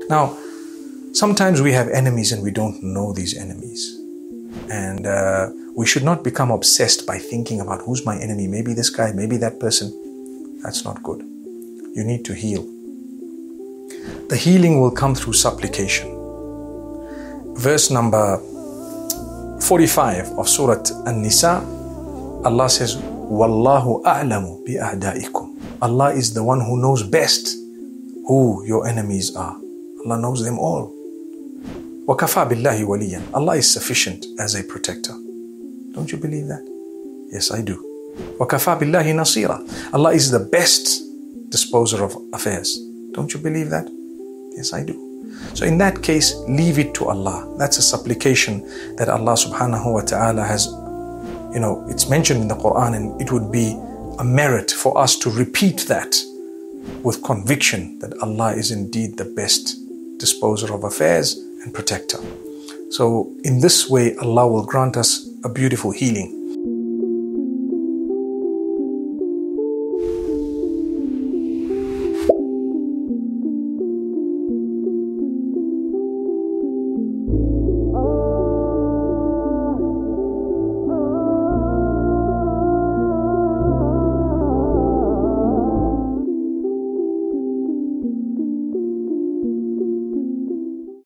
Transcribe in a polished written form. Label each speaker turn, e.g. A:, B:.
A: Now, sometimes we have enemies and we don't know these enemies. And we should not become obsessed by thinking about who's my enemy, maybe this guy, maybe that person. That's not good. You need to heal. The healing will come through supplication. Verse number 45 of Surah An-Nisa, Allah says, Wallahu a'lamu bi'a'da'ikum. Allah is the one who knows best who your enemies are. Allah knows them all. وَكَفَى بِاللَّهِ وَلِيًّا. Allah is sufficient as a protector. Don't you believe that? Yes, I do. وَكَفَى بِاللَّهِ نَصِيرًا. Allah is the best disposer of affairs. Don't you believe that? Yes, I do. So in that case, leave it to Allah. That's a supplication that Allah subhanahu wa ta'ala has, it's mentioned in the Quran, and it would be a merit for us to repeat that with conviction that Allah is indeed the best disposer of affairs and protector. So in this way, Allah will grant us a beautiful healing.